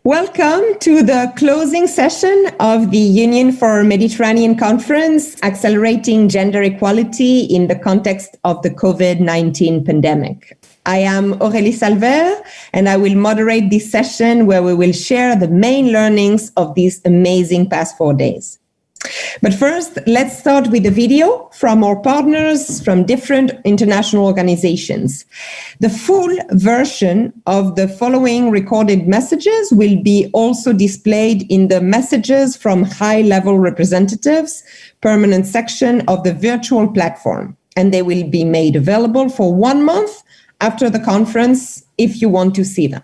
Welcome to the closing session of the Union for Mediterranean Conference, Accelerating Gender Equality in the Context of the COVID-19 Pandemic. I am Aurélie Salver, and I will moderate this session where we will share the main learnings of these amazing past 4 days. But first, let's start with a video from our partners from different international organizations. The full version of the following recorded messages will be also displayed in the Messages from High-Level Representatives permanent section of the virtual platform, and they will be made available for 1 month after the conference if you want to see them.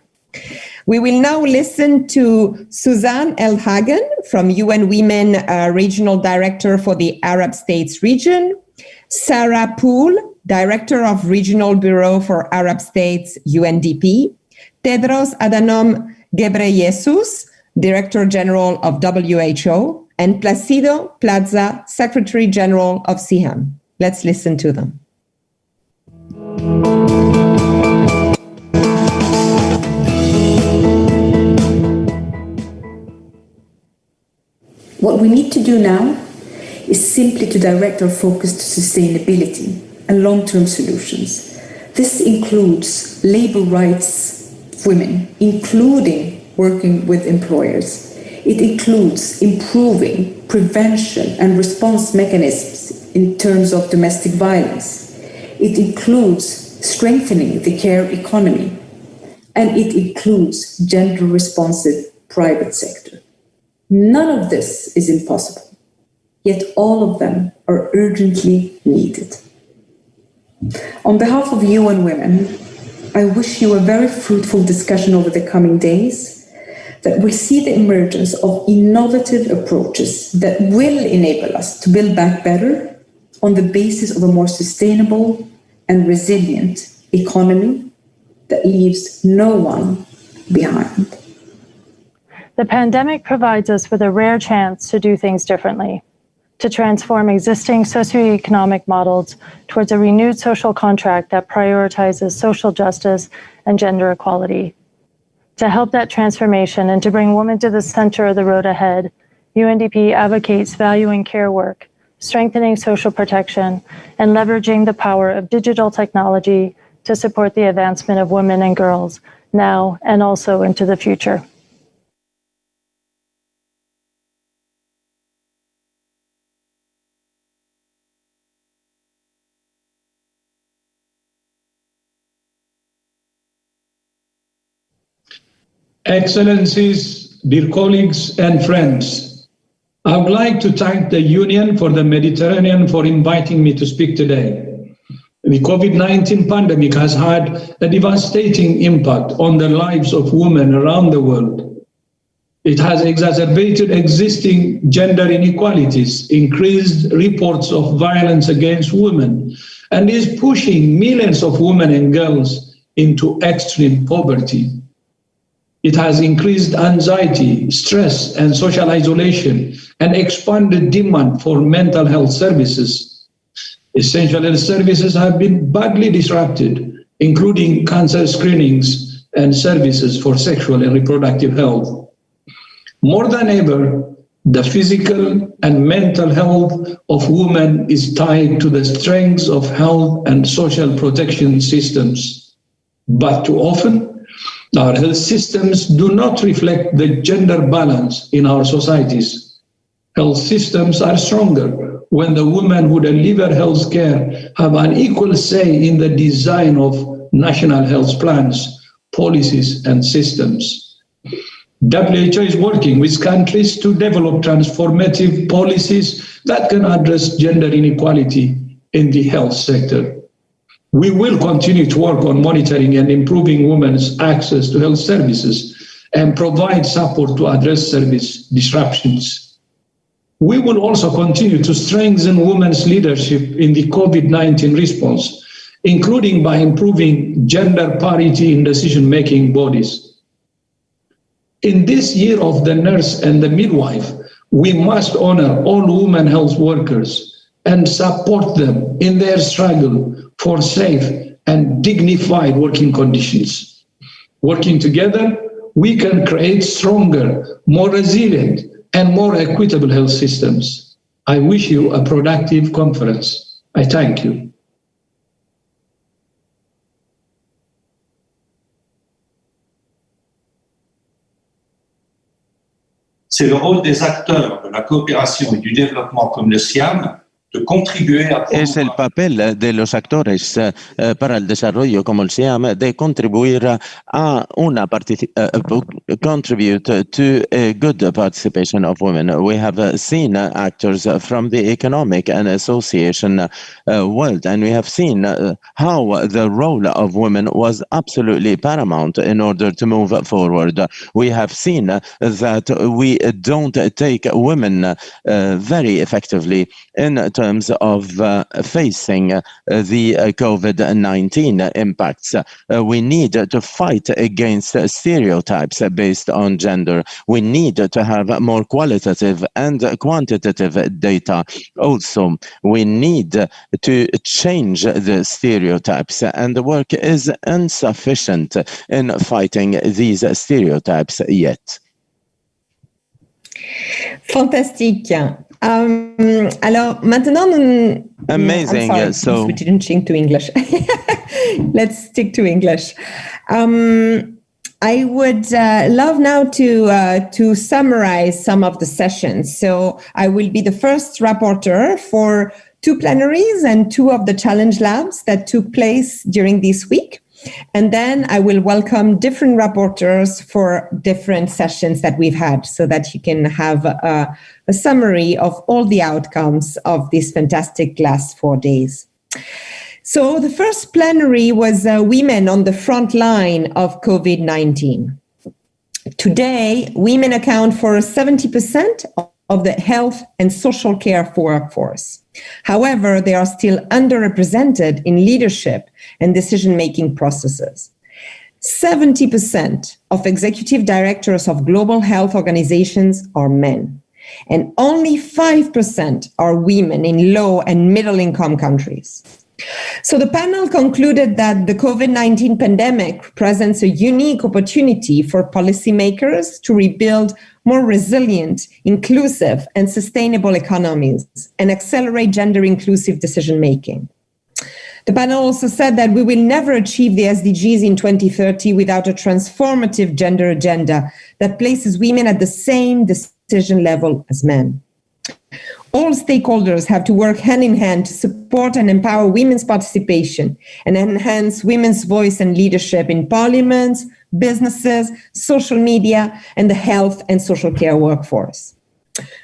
We will now listen to Suzanne Eldhagen from UN Women Regional Director for the Arab States region, Sarah Poole, Director of Regional Bureau for Arab States, UNDP, Tedros Adhanom Ghebreyesus, Director General of WHO, and Placido Plaza, Secretary General of CIHAM. Let's listen to them. What we need to do now is simply to direct our focus to sustainability and long-term solutions. This includes labor rights of women, including working with employers. It includes improving prevention and response mechanisms in terms of domestic violence. It includes strengthening the care economy, and it includes gender-responsive private sector. None of this is impossible, yet all of them are urgently needed. On behalf of UN Women, I wish you a very fruitful discussion over the coming days that will see the emergence of innovative approaches that will enable us to build back better on the basis of a more sustainable and resilient economy that leaves no one behind. The pandemic provides us with a rare chance to do things differently, to transform existing socioeconomic models towards a renewed social contract that prioritizes social justice and gender equality. To help that transformation and to bring women to the center of the road ahead, UNDP advocates valuing care work, strengthening social protection, and leveraging the power of digital technology to support the advancement of women and girls now and also into the future. Excellencies, dear colleagues and friends, I would like to thank the Union for the Mediterranean for inviting me to speak today. The COVID-19 pandemic has had a devastating impact on the lives of women around the world. It has exacerbated existing gender inequalities, increased reports of violence against women, and is pushing millions of women and girls into extreme poverty. It has increased anxiety, stress, and social isolation, and expanded demand for mental health services. Essential health services have been badly disrupted, including cancer screenings and services for sexual and reproductive health. More than ever, the physical and mental health of women is tied to the strengths of health and social protection systems. But too often, our health systems do not reflect the gender balance in our societies. Health systems are stronger when the women who deliver health care have an equal say in the design of national health plans, policies, and systems. WHO is working with countries to develop transformative policies that can address gender inequality in the health sector. We will continue to work on monitoring and improving women's access to health services and provide support to address service disruptions. We will also continue to strengthen women's leadership in the COVID-19 response, including by improving gender parity in decision-making bodies. In this year of the nurse and the midwife, we must honor all women health workers and support them in their struggle for safe and dignified working conditions. Working together, we can create stronger, more resilient, and more equitable health systems. I wish you a productive conference. I thank you. C'est le rôle des acteurs de la coopération et du développement comme le SIAM de contribuer a Es el papel de los actores para el desarrollo como el SIAM de contribuir a una contribute to a good participation of women. We have seen actors from the economic and association world, and we have seen how the role of women was absolutely paramount in order to move forward. We have seen that we don't take women very effectively in terms of facing the COVID-19 impacts. We need to fight against stereotypes based on gender. We need to have more qualitative and quantitative data. Also, we need to change the stereotypes, and the work is insufficient in fighting these stereotypes yet. Fantastique. Alors maintenant, Amazing. I'm sorry, So we didn't change to English. Let's stick to English. I would love now to summarize some of the sessions. So I will be the first rapporteur for 2 plenaries and 2 of the challenge labs that took place during this week. And then I will welcome different rapporteurs for different sessions that we've had so that you can have a summary of all the outcomes of this fantastic last 4 days. So the first plenary was women on the front line of COVID-19. Today, women account for 70% of the health and social care workforce. However, they are still underrepresented in leadership and decision-making processes. 70% of executive directors of global health organizations are men, and only 5% are women in low and middle-income countries. So the panel concluded that the COVID-19 pandemic presents a unique opportunity for policymakers to rebuild more resilient, inclusive, and sustainable economies and accelerate gender-inclusive decision-making. The panel also said that we will never achieve the SDGs in 2030 without a transformative gender agenda that places women at the same decision level as men. All stakeholders have to work hand in hand to support and empower women's participation and enhance women's voice and leadership in parliaments, businesses, social media, and the health and social care workforce.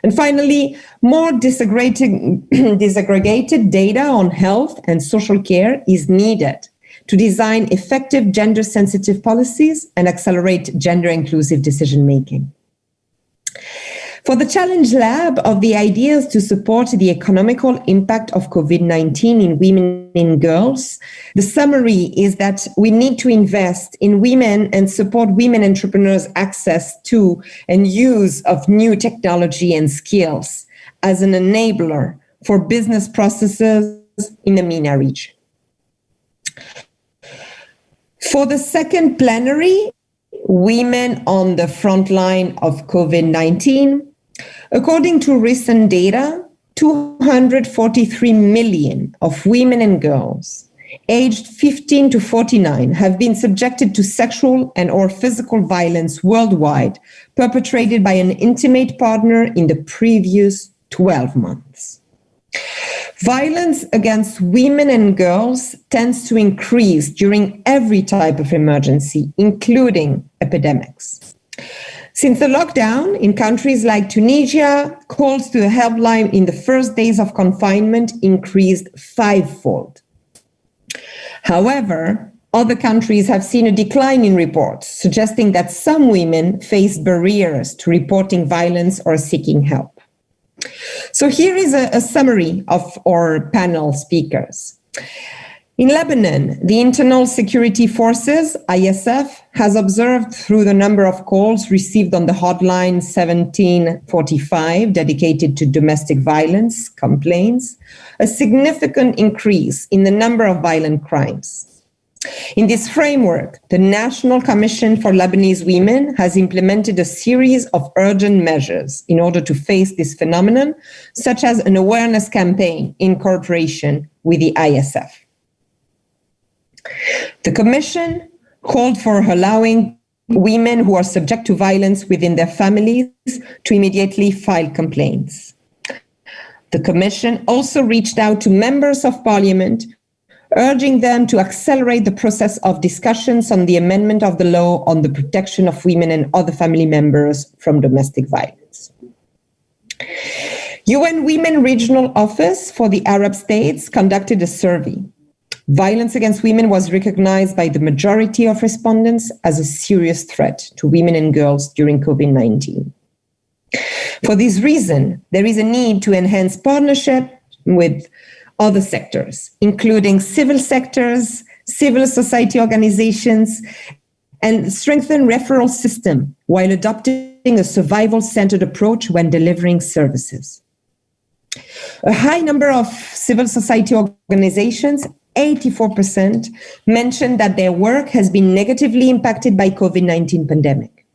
And finally, more disaggregated data on health and social care is needed to design effective gender-sensitive policies and accelerate gender-inclusive decision-making. For the Challenge Lab of the ideas to support the economical impact of COVID-19 in women and girls, the summary is that we need to invest in women and support women entrepreneurs' access to and use of new technology and skills as an enabler for business processes in the MENA region. For the second plenary, Women on the Front Line of COVID-19, according to recent data, 243 million of women and girls aged 15 to 49 have been subjected to sexual and or physical violence worldwide, perpetrated by an intimate partner in the previous 12 months. Violence against women and girls tends to increase during every type of emergency, including epidemics. Since the lockdown in countries like Tunisia, calls to a helpline in the first days of confinement increased 5-fold. However, other countries have seen a decline in reports, suggesting that some women face barriers to reporting violence or seeking help. So here is a summary of our panel speakers. In Lebanon, the Internal Security Forces, ISF, has observed through the number of calls received on the hotline 1745 dedicated to domestic violence complaints, a significant increase in the number of violent crimes. In this framework, the National Commission for Lebanese Women has implemented a series of urgent measures in order to face this phenomenon, such as an awareness campaign in cooperation with the ISF. The Commission called for allowing women who are subject to violence within their families to immediately file complaints. The Commission also reached out to members of Parliament, urging them to accelerate the process of discussions on the amendment of the law on the protection of women and other family members from domestic violence. UN Women Regional Office for the Arab States conducted a survey. Violence against women was recognized by the majority of respondents as a serious threat to women and girls during COVID-19. For this reason, there is a need to enhance partnership with other sectors, including civil sectors, civil society organizations, and strengthen referral system while adopting a survival-centered approach when delivering services. A high number of civil society organizations, 84%, mentioned that their work has been negatively impacted by COVID-19 pandemic.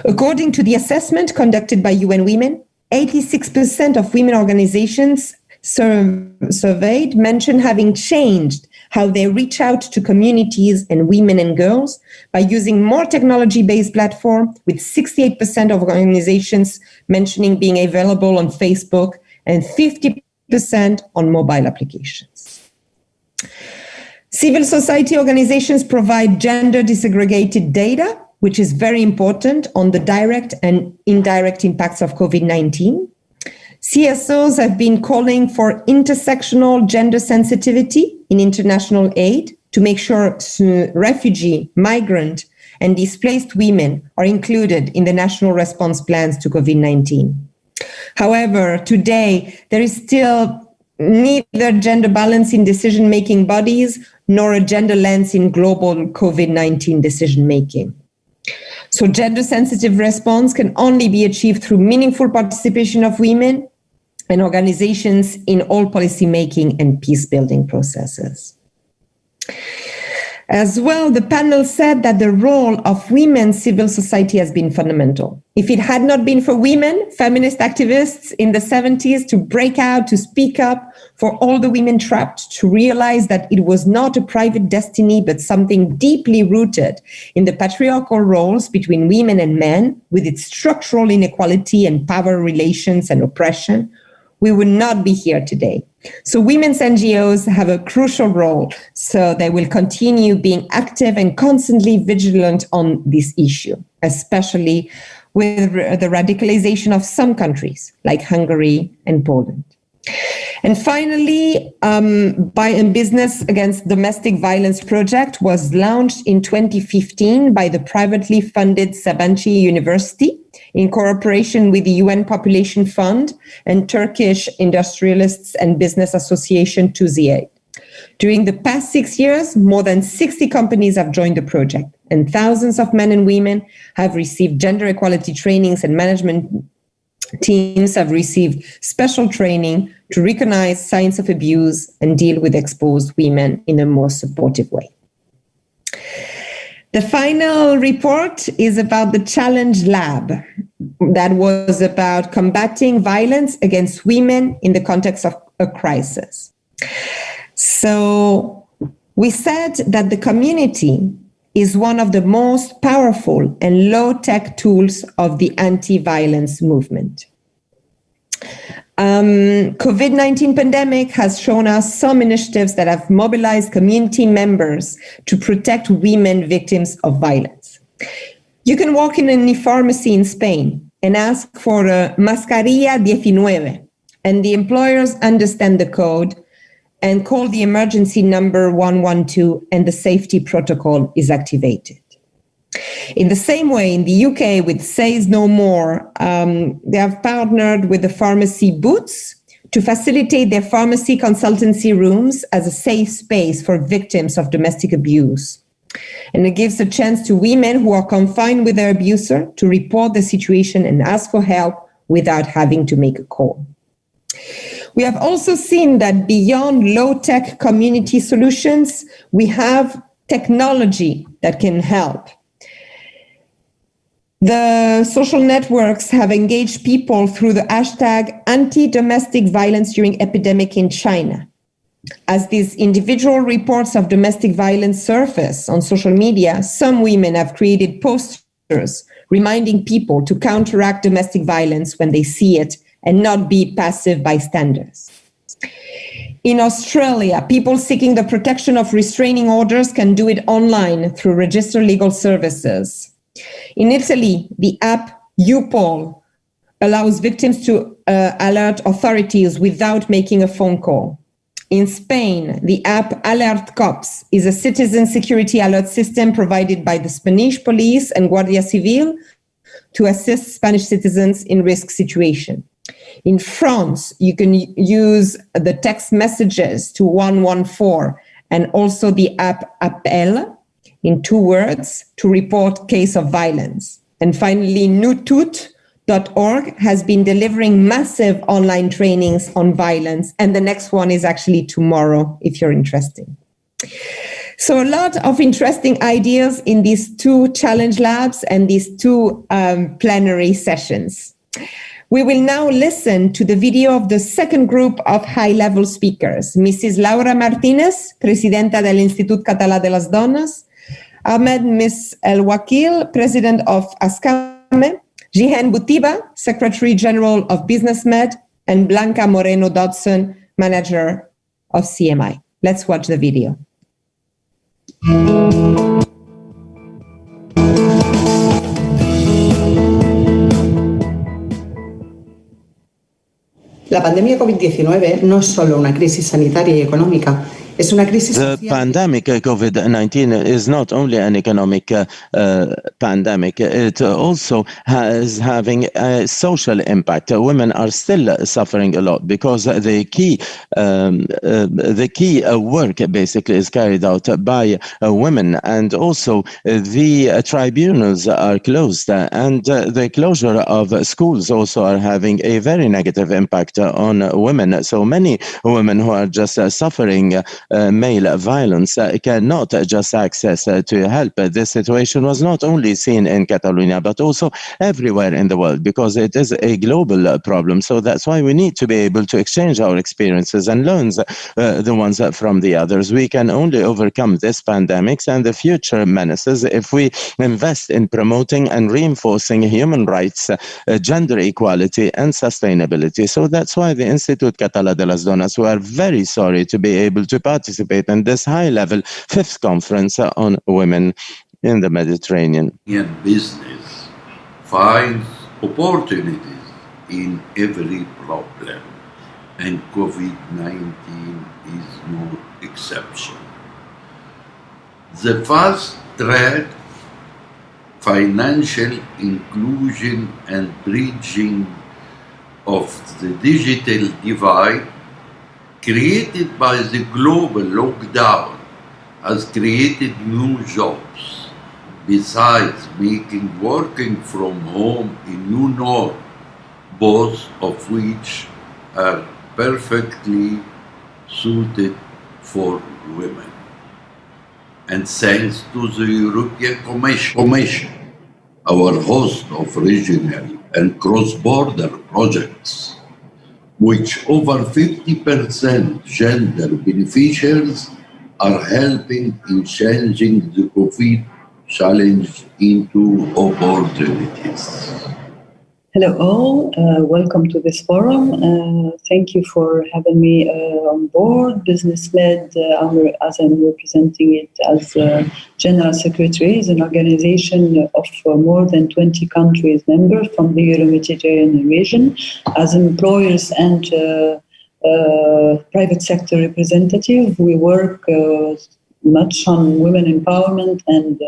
According to the assessment conducted by UN Women, 86% of women organizations surveyed mentioned having changed how they reach out to communities and women and girls by using more technology-based platform, with 68% of organizations mentioning being available on Facebook and 50% on mobile applications. Civil society organizations provide gender disaggregated data, which is very important on the direct and indirect impacts of COVID-19. CSOs have been calling for intersectional gender sensitivity in international aid to make sure refugee, migrant, and displaced women are included in the national response plans to COVID-19. However, today, there is still neither gender balance in decision-making bodies nor a gender lens in global COVID-19 decision-making. So gender-sensitive response can only be achieved through meaningful participation of women and organizations in all policymaking and peace-building processes. As well, the panel said that the role of women's civil society has been fundamental. If it had not been for women, feminist activists in the 70s to break out, to speak up for all the women trapped, to realize that it was not a private destiny, but something deeply rooted in the patriarchal roles between women and men, with its structural inequality and power relations and oppression, we would not be here today. So women's NGOs have a crucial role, so they will continue being active and constantly vigilant on this issue, especially with the radicalization of some countries like Hungary and Poland. And finally, Business Against Domestic Violence project was launched in 2015 by the privately funded Sabancı University in cooperation with the UN Population Fund and Turkish Industrialists and Business Association TÜZİAD. During the past 6 years, more than 60 companies have joined the project, and thousands of men and women have received gender equality trainings, and management teams have received special training to recognize signs of abuse and deal with exposed women in a more supportive way. The final report is about the Challenge Lab, that was about combating violence against women in the context of a crisis. So we said that the community is one of the most powerful and low-tech tools of the anti-violence movement. COVID-19 pandemic has shown us some initiatives that have mobilized community members to protect women victims of violence. You can walk in any pharmacy in Spain and ask for a mascarilla 19, and the employers understand the code and call the emergency number 112, and the safety protocol is activated. In the same way, in the UK with Says No More, they have partnered with the pharmacy Boots to facilitate their pharmacy consultancy rooms as a safe space for victims of domestic abuse. And it gives a chance to women who are confined with their abuser to report the situation and ask for help without having to make a call. We have also seen that beyond low-tech community solutions, we have technology that can help. The social networks have engaged people through the hashtag anti-domestic violence during epidemic in China. As these individual reports of domestic violence surface on social media, some women have created posters reminding people to counteract domestic violence when they see it and not be passive bystanders. In Australia, people seeking the protection of restraining orders can do it online through registered legal services. In Italy, the app UPOL allows victims to alert authorities without making a phone call. In Spain, the app Alert Cops is a citizen security alert system provided by the Spanish police and Guardia Civil to assist Spanish citizens in risk situations. In France, you can use the text messages to 114 and also the app Appel in 2 words to report case of violence. And finally, Nutut.org has been delivering massive online trainings on violence. And the next one is actually tomorrow, if you're interested. So a lot of interesting ideas in these 2 challenge labs and these 2 plenary sessions. We will now listen to the video of the second group of high-level speakers, Mrs. Laura Martínez, Presidenta del Institut Català de las Dones, Ahmed Miss El Wakil, President of ASCAME, Jihen Butiba, Secretary General of BusinessMed, and Blanca Moreno Dodson, Manager of CMI. Let's watch the video. La pandemia COVID-19 no es solo una crisis sanitaria y económica, es una crisis The pandemic COVID-19 is not only an economic pandemic, it also is having a social impact. Women are still suffering a lot because the key work basically is carried out by women, and also the tribunals are closed, and the closure of schools also are having a very negative impact on women. So many women who are just suffering male violence cannot just access to help. This situation was not only seen in Catalonia, but also everywhere in the world, because it is a global problem. So that's why we need to be able to exchange our experiences and learn the ones from the others. We can only overcome this pandemic and the future menaces if we invest in promoting and reinforcing human rights, gender equality, and sustainability. So that's why the Institut Català de las Dones, we are very sorry to be able to participate in this high-level 5th conference on women in the Mediterranean. Business finds opportunities in every problem, and COVID-19 is no exception. The fast-track financial inclusion and bridging of the digital divide created by the global lockdown has created new jobs, besides making working from home a new norm, both of which are perfectly suited for women. And thanks to the European Commission, our host of regional and cross-border projects, which over 50% gender beneficiaries are helping in changing the COVID challenge into opportunities. Hello all, welcome to this forum. Thank you for having me on board. BusinessMed, as I'm representing it as General Secretary, is an organization of more than 20 countries members from the Euro-Mediterranean region. As employers and private sector representative, we work much on women empowerment and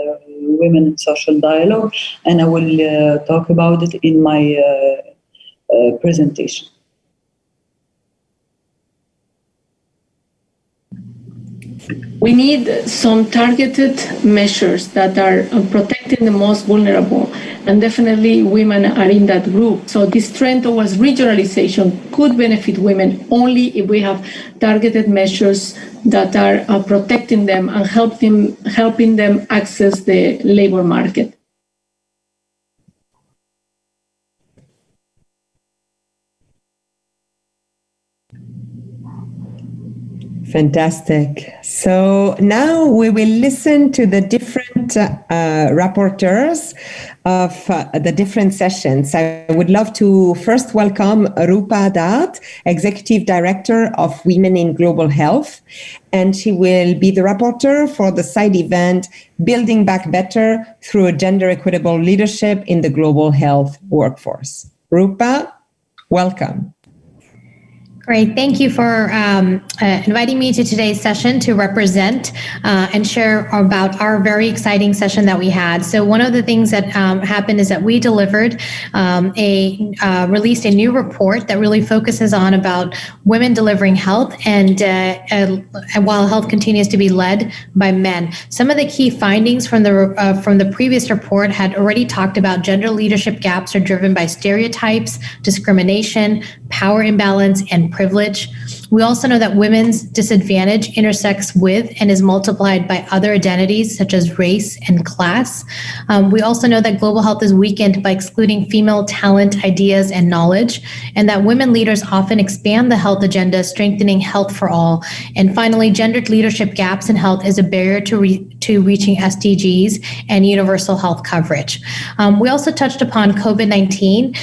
women and social dialogue, and I will talk about it in my presentation. We need some targeted measures that are protecting the most vulnerable, and definitely women are in that group. So this trend towards regionalization could benefit women only if we have targeted measures that are protecting them and helping them access the labor market. Fantastic. So now we will listen to the different rapporteurs of the different sessions. I would love to first welcome Rupa Dat, Executive Director of Women in Global Health, and she will be the rapporteur for the side event, Building Back Better Through a Gender Equitable Leadership in the Global Health Workforce. Rupa, welcome. Great. Thank you for inviting me to today's session to represent and share about our very exciting session that we had. So one of the things that happened is that we delivered released a new report that really focuses on about women delivering health and while health continues to be led by men. Some of the key findings from the previous report had already talked about gender leadership gaps are driven by stereotypes, discrimination, power imbalance, and privilege. We also know that women's disadvantage intersects with and is multiplied by other identities such as race and class. We also know that global health is weakened by excluding female talent, ideas, and knowledge, and that women leaders often expand the health agenda, strengthening health for all. And finally, gendered leadership gaps in health is a barrier to reaching SDGs and universal health coverage. We also touched upon COVID-19.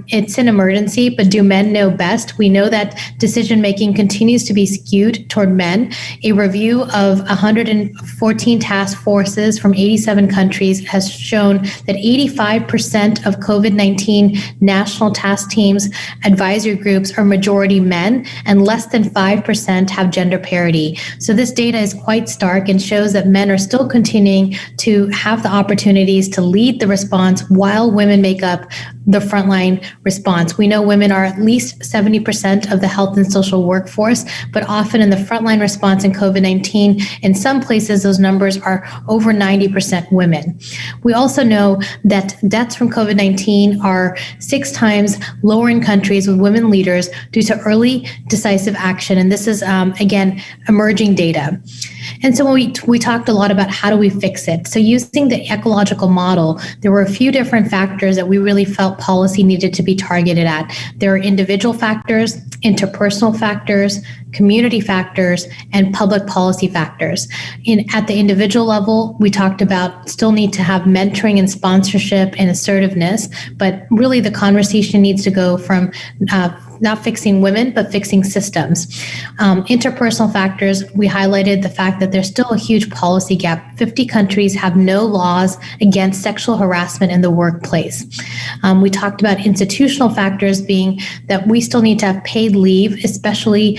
It's an emergency, but do men know best? We know that decision-making continues to be skewed toward men. A review of 114 task forces from 87 countries has shown that 85% of COVID-19 national task teams, advisory groups are majority men, and less than 5% have gender parity. So this data is quite stark and shows that men are still continuing to have the opportunities to lead the response while women make up the frontline response. We know women are at least 70% of the health and social workforce, but often in the frontline response in COVID-19, in some places those numbers are over 90% women. We also know that deaths from COVID-19 are 6 times lower in countries with women leaders due to early decisive action. And this is, again, emerging data. And so we talked a lot about how do we fix it. So using the ecological model, there were a few different factors that we really felt policy needed to be targeted at. There are individual factors, interpersonal factors, community factors, and public policy factors. At the individual level, we talked about still need to have mentoring and sponsorship and assertiveness, but really the conversation needs to go from not fixing women, but fixing systems. Interpersonal factors, we highlighted the fact that there's still a huge policy gap. 50 countries have no laws against sexual harassment in the workplace. We talked about institutional factors being that we still need to have paid leave, especially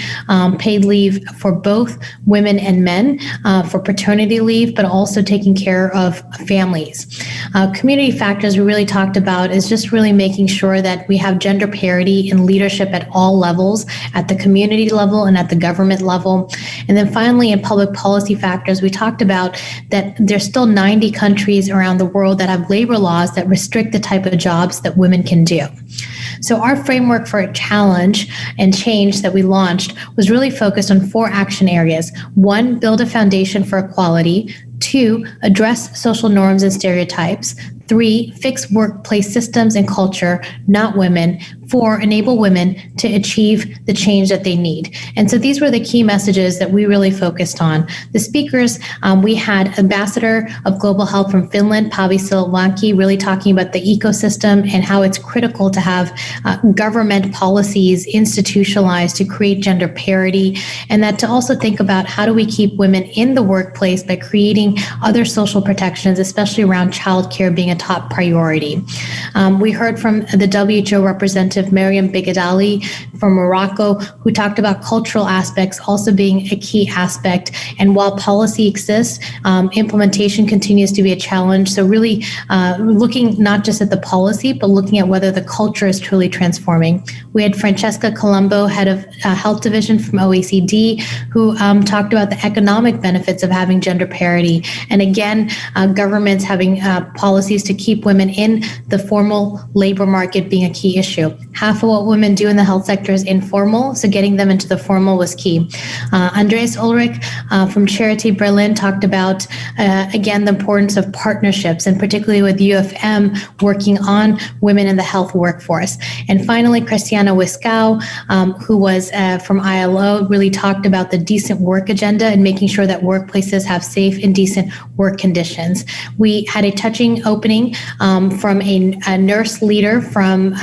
paid leave for both women and men, for paternity leave, but also taking care of families. Community factors we really talked about is just really making sure that we have gender parity in leadership at all levels, at the community level and at the government level. And then finally, in public policy factors, we talked about that there's still 90 countries around the world that have labor laws that restrict the type of jobs that women can do. So our framework for a challenge and change that we launched was really focused on 4 action areas. 1, build a foundation for equality. 2, address social norms and stereotypes. 3, fix workplace systems and culture, not women. 4, enable women to achieve the change that they need. And so these were the key messages that we really focused on. The speakers, we had Ambassador of Global Health from Finland, Pavi Silvanki, really talking about the ecosystem and how it's critical to have government policies institutionalized to create gender parity, and that to also think about how do we keep women in the workplace by creating other social protections, especially around childcare being a top priority. We heard from the WHO representative Representative Mariam Bigadali from Morocco, who talked about cultural aspects also being a key aspect. And while policy exists, implementation continues to be a challenge. So really looking not just at the policy, but looking at whether the culture is truly transforming. We had Francesca Colombo, head of Health Division from OECD, who talked about the economic benefits of having gender parity. And again, governments having policies to keep women in the formal labor market being a key issue. Half of what women do in the health sector is informal, so getting them into the formal was key. Andreas Ulrich from Charity Berlin talked about, again, the importance of partnerships, and particularly with UfM working on women in the health workforce. And finally, Christiana Wiskow, who was from ILO, really talked about the decent work agenda and making sure that workplaces have safe and decent work conditions. We had a touching opening from a nurse leader from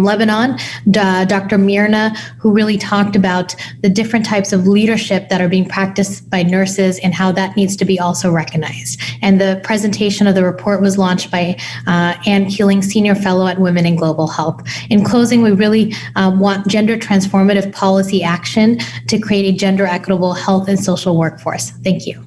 Lebanon, Dr. Mirna, who really talked about the different types of leadership that are being practiced by nurses and how that needs to be also recognized. And the presentation of the report was launched by Ann Keeling, Senior Fellow at Women in Global Health. In closing, we really want gender transformative policy action to create a gender equitable health and social workforce. Thank you.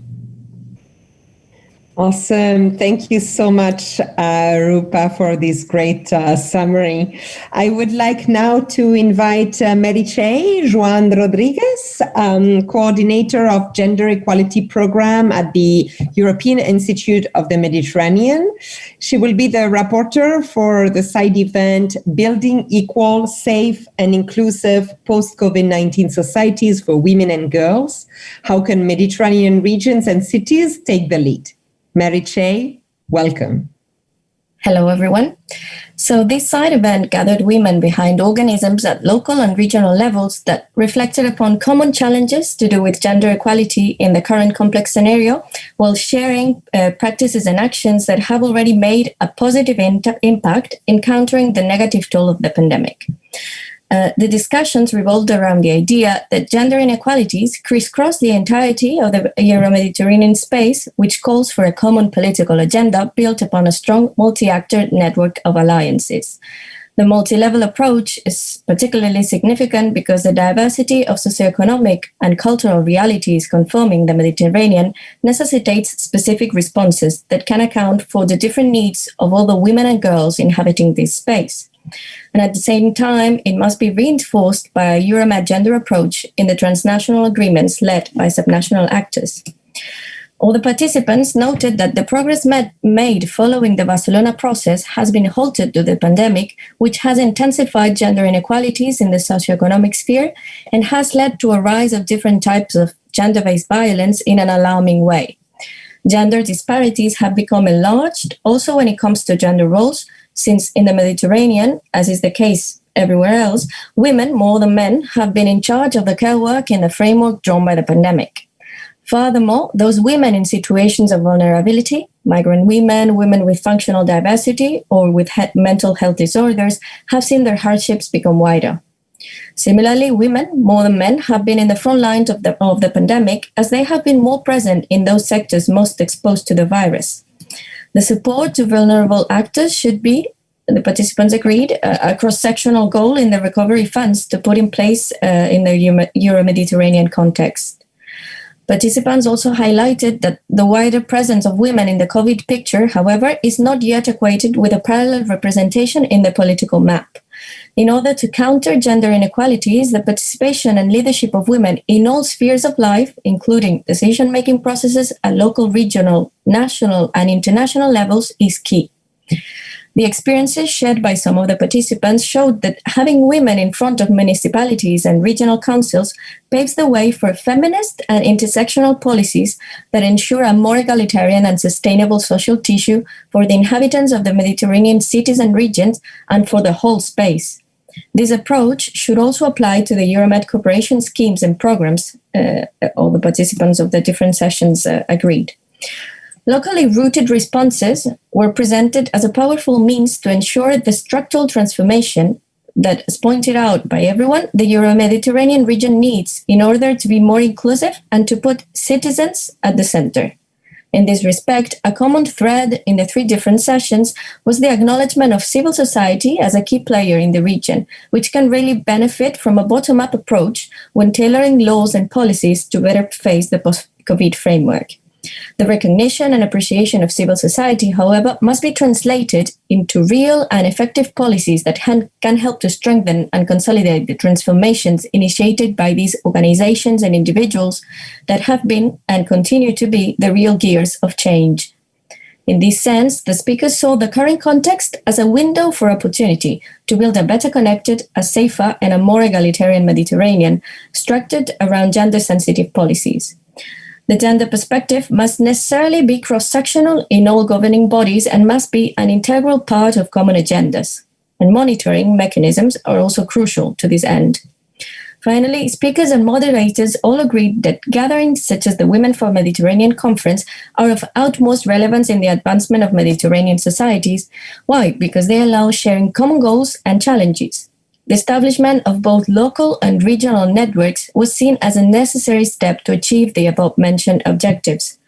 Awesome. Thank you so much, Rupa, for this great summary. I would like now to invite Mary-Chey Juan Rodriguez, coordinator of Gender Equality Program at the European Institute of the Mediterranean. She will be the rapporteur for the side event, Building Equal, Safe and Inclusive Post-COVID-19 Societies for Women and Girls. How can Mediterranean regions and cities take the lead? Mary-Chey, welcome. Hello, everyone. So this side event gathered women behind organisms at local and regional levels that reflected upon common challenges to do with gender equality in the current complex scenario, while sharing practices and actions that have already made a positive impact in countering the negative toll of the pandemic. The discussions revolved around the idea that gender inequalities crisscross the entirety of the Euro-Mediterranean space, which calls for a common political agenda built upon a strong multi-actor network of alliances. The multi-level approach is particularly significant because the diversity of socioeconomic and cultural realities conforming the Mediterranean necessitates specific responses that can account for the different needs of all the women and girls inhabiting this space. And at the same time, it must be reinforced by a Euromed gender approach in the transnational agreements led by subnational actors. All the participants noted that the progress made following the Barcelona process has been halted due to the pandemic, which has intensified gender inequalities in the socioeconomic sphere and has led to a rise of different types of gender-based violence in an alarming way. Gender disparities have become enlarged also when it comes to gender roles, since in the Mediterranean, as is the case everywhere else, women more than men have been in charge of the care work in the framework drawn by the pandemic. Furthermore, those women in situations of vulnerability, migrant women, women with functional diversity, or with mental health disorders, have seen their hardships become wider. Similarly, women, more than men, have been in the front lines of the pandemic as they have been more present in those sectors most exposed to the virus. The support to vulnerable actors should be, the participants agreed, a cross-sectional goal in the recovery funds to put in place in the Euro-Mediterranean context. Participants also highlighted that the wider presence of women in the COVID picture, however, is not yet equated with a parallel representation in the political map. In order to counter gender inequalities, the participation and leadership of women in all spheres of life, including decision-making processes at local, regional, national, and international levels, is key. The experiences shared by some of the participants showed that having women in front of municipalities and regional councils paves the way for feminist and intersectional policies that ensure a more egalitarian and sustainable social tissue for the inhabitants of the Mediterranean cities and regions and for the whole space. This approach should also apply to the Euromed cooperation schemes and programs. All the participants of the different sessions agreed. Locally rooted responses were presented as a powerful means to ensure the structural transformation that, as pointed out by everyone, the Euro-Mediterranean region needs in order to be more inclusive and to put citizens at the center. In this respect, a common thread in the 3 different sessions was the acknowledgement of civil society as a key player in the region, which can really benefit from a bottom-up approach when tailoring laws and policies to better face the post-COVID framework. The recognition and appreciation of civil society, however, must be translated into real and effective policies that can help to strengthen and consolidate the transformations initiated by these organizations and individuals that have been and continue to be the real gears of change. In this sense, the speakers saw the current context as a window for opportunity to build a better connected, a safer, and a more egalitarian Mediterranean, structured around gender-sensitive policies. The gender perspective must necessarily be cross-sectional in all governing bodies and must be an integral part of common agendas. And monitoring mechanisms are also crucial to this end. Finally, speakers and moderators all agreed that gatherings such as the Women for Mediterranean Conference are of utmost relevance in the advancement of Mediterranean societies. Why? Because they allow sharing common goals and challenges. The establishment of both local and regional networks was seen as a necessary step to achieve the above-mentioned objectives.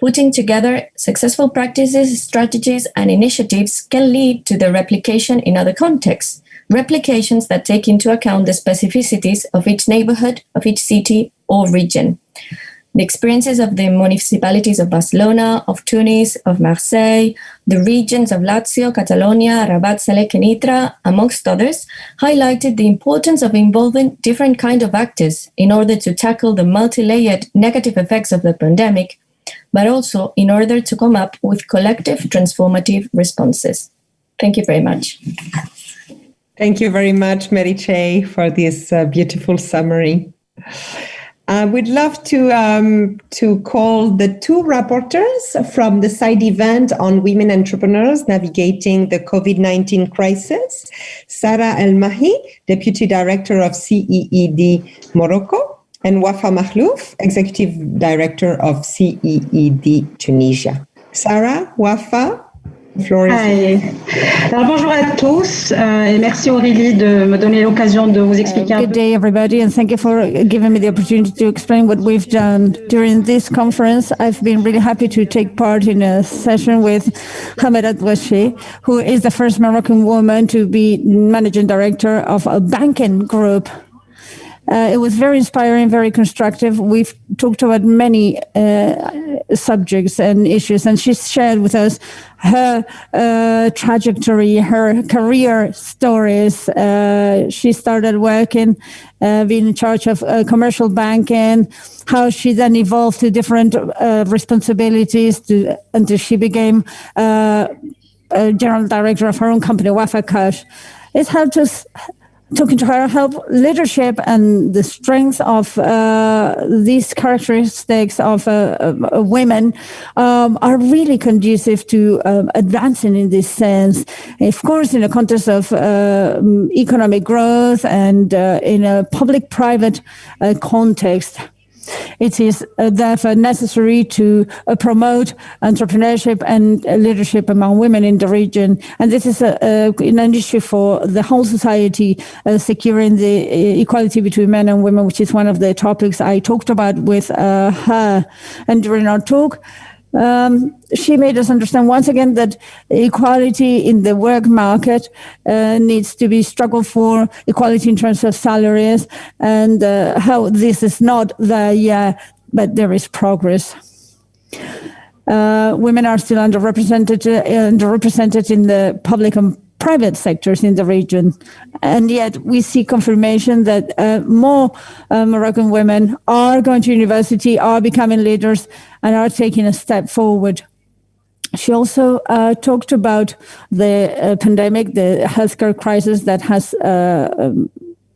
Putting together successful practices, strategies, and initiatives can lead to the replication in other contexts, replications that take into account the specificities of each neighborhood, of each city or region. The experiences of the municipalities of Barcelona, of Tunis, of Marseille, the regions of Lazio, Catalonia, Rabat, Salek, and Itra, amongst others, highlighted the importance of involving different kinds of actors in order to tackle the multi-layered negative effects of the pandemic, but also in order to come up with collective transformative responses. Thank you very much. Thank you very much, Mary-Che, for this beautiful summary. We'd love to call the 2 rapporteurs from the side event on women entrepreneurs navigating the COVID-19 crisis, Sarah El-Mahi, Deputy Director of CEED Morocco, and Wafa Mahlouf, Executive Director of CEED Tunisia. Sarah, Wafa, the floor is yours. Alors, bonjour à tous et merci Aurélie de me donner l'occasion de vous expliquer un peu. Good day, everybody, and thank you for giving me the opportunity to explain what we've done during this conference. I've been really happy to take part in a session with Hameda Dwache, who is the first Moroccan woman to be managing director of a banking group. It was very inspiring, very constructive. We've talked about many subjects and issues, and she shared with us her trajectory, her career stories. She started working, being in charge of commercial banking, how she then evolved to different responsibilities until she became general director of her own company, Wafa Cash. It helped us. Talking to her, help leadership and the strength of these characteristics of women are really conducive to advancing in this sense. Of course, in the context of economic growth and in a public-private context. It is therefore necessary to promote entrepreneurship and leadership among women in the region. And this is an issue for the whole society, securing the equality between men and women, which is one of the topics I talked about with her. And during our talk, she made us understand once again that equality in the work market needs to be struggled for, equality in terms of salaries, and how this is not there yet, but there is progress. Women are still underrepresented in the public and private sectors in the region. And yet we see confirmation that more Moroccan women are going to university, are becoming leaders, and are taking a step forward. She also talked about the pandemic, the healthcare crisis that has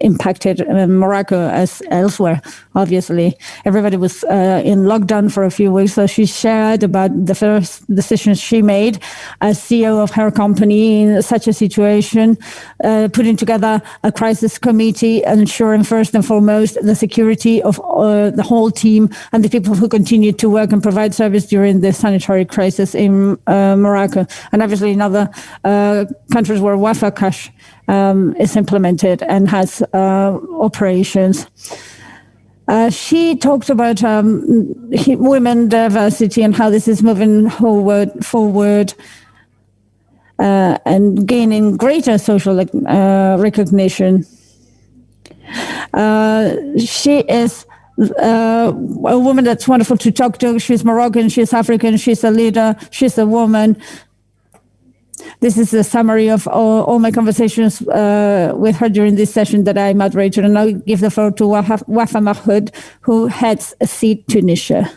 impacted Morocco as elsewhere. Obviously, everybody was in lockdown for a few weeks, so she shared about the first decisions she made as CEO of her company in such a situation, putting together a crisis committee, ensuring first and foremost the security of the whole team and the people who continued to work and provide service during the sanitary crisis in Morocco, and obviously in other countries where Wafa Cash is implemented and has operations. She talked about women diversity and how this is moving forward and gaining greater social recognition. She is a woman that's wonderful to talk to. She's Moroccan, she's African, she's a leader, she's a woman. This is a summary of all my conversations with her during this session that I moderated. And I'll give the floor to Wafa Mahmoud, who heads Seed Tunisia.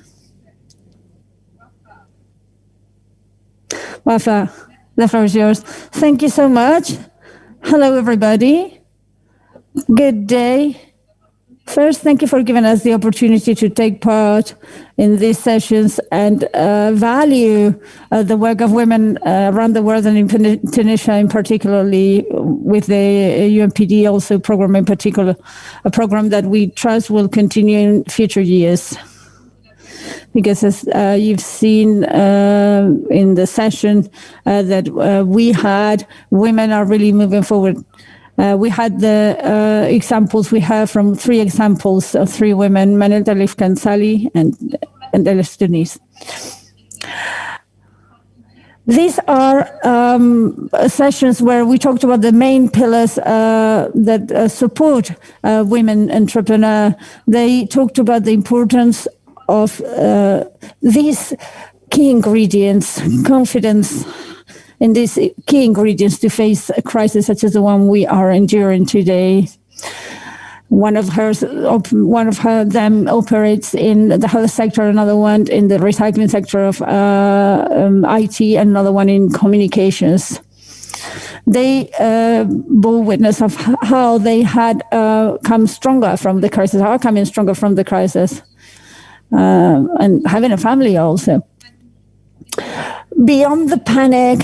Wafa, the floor is yours. Thank you so much. Hello, everybody. Good day. First, thank you for giving us the opportunity to take part in these sessions and value the work of women around the world and in Tunisia, in particularly with the UNPD also program in particular, a program that we trust will continue in future years. Because as you've seen in the session that we had, women are really moving forward. We had the examples we have from 3 examples of 3 women, Manel Dalif Kansali and Elis Tunis. These are sessions where we talked about the main pillars that support women entrepreneurs. They talked about the importance of these key ingredients, confidence, in these key ingredients to face a crisis such as the one we are enduring today. One of them operates in the health sector, another one in the recycling sector of IT, and another one in communications. They bore witness of how they had come stronger from the crisis, are coming stronger from the crisis, and having a family also. Beyond the panic,